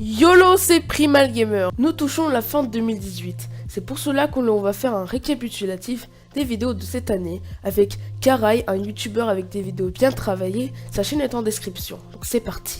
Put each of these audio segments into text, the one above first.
YOLO, c'est Primal Gamer. Nous touchons la fin de 2018. C'est pour cela qu'on va faire un récapitulatif des vidéos de cette année avec Karai, un youtubeur avec des vidéos bien travaillées. Sa chaîne est en description. Donc c'est parti.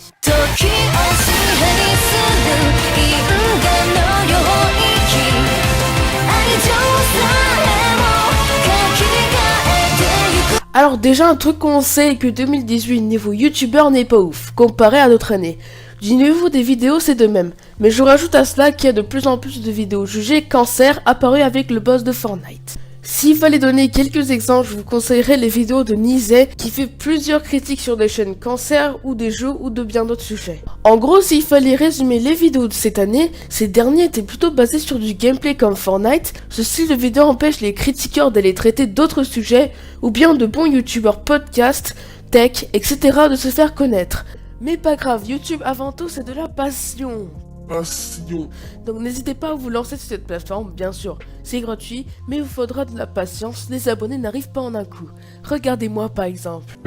Alors déjà un truc qu'on sait est que 2018 niveau youtubeur n'est pas ouf comparé à d'autres années. Du niveau des vidéos c'est de même, mais je rajoute à cela qu'il y a de plus en plus de vidéos jugées cancer apparues avec le boss de Fortnite. S'il fallait donner quelques exemples, je vous conseillerais les vidéos de Nizé qui fait plusieurs critiques sur des chaînes cancer ou des jeux ou de bien d'autres sujets. En gros, s'il fallait résumer les vidéos de cette année, ces derniers étaient plutôt basés sur du gameplay comme Fortnite. Ce style de vidéo empêche les critiqueurs d'aller traiter d'autres sujets ou bien de bons youtubeurs podcast, tech, etc. de se faire connaître. Mais pas grave, YouTube avant tout c'est de la passion. Donc n'hésitez pas à vous lancer sur cette plateforme, bien sûr, c'est gratuit, mais il vous faudra de la patience, les abonnés n'arrivent pas en un coup. Regardez-moi par exemple.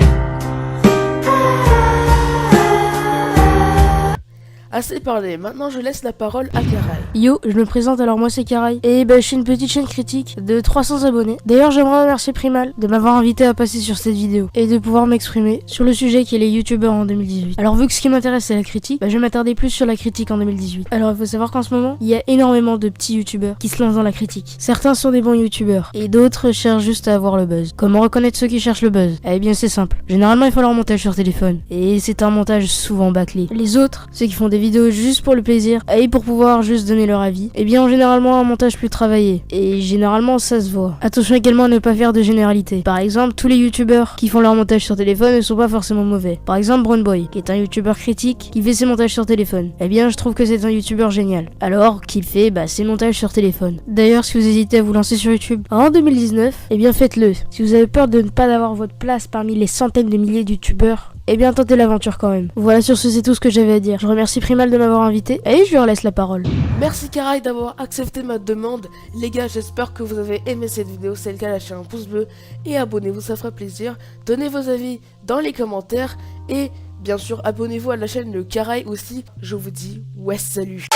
Assez parlé, maintenant je laisse la parole à Karai. Yo, je me présente, alors moi c'est Karai. Et je suis une petite chaîne critique de 300 abonnés. D'ailleurs j'aimerais remercier Primal de m'avoir invité à passer sur cette vidéo et de pouvoir m'exprimer sur le sujet qui est les youtubeurs en 2018. Alors vu que ce qui m'intéresse c'est la critique, je vais m'attarder plus sur la critique en 2018. Alors il faut savoir qu'en ce moment, il y a énormément de petits youtubeurs qui se lancent dans la critique. Certains sont des bons youtubeurs et d'autres cherchent juste à avoir le buzz. Comment reconnaître ceux qui cherchent le buzz? Eh bien c'est simple. Généralement il faut leur montage sur téléphone et c'est un montage souvent bâclé. Les autres, ceux qui font des vidéos juste pour le plaisir et pour pouvoir juste donner leur avis, eh bien ont généralement un montage plus travaillé et généralement ça se voit. Attention également à ne pas faire de généralité. Par exemple, tous les youtubeurs qui font leur montage sur téléphone ne sont pas forcément mauvais. Par exemple, Brownboy, qui est un youtubeur critique qui fait ses montages sur téléphone. Eh bien je trouve que c'est un youtubeur génial. Alors qu'il fait ses montages sur téléphone. D'ailleurs, si vous hésitez à vous lancer sur YouTube en 2019, eh bien faites-le. Si vous avez peur de ne pas avoir votre place parmi les centaines de milliers de youtubeurs, eh bien tentez l'aventure quand même. Voilà, sur ce c'est tout ce que j'avais à dire. Je remercie Primal de m'avoir invité et je lui relaisse la parole. Merci Karai d'avoir accepté ma demande. Les gars, j'espère que vous avez aimé cette vidéo. Si c'est le cas, lâchez un pouce bleu et abonnez-vous, ça fera plaisir. Donnez vos avis dans les commentaires et bien sûr abonnez-vous à la chaîne de Karai aussi. Je vous dis ouais, salut.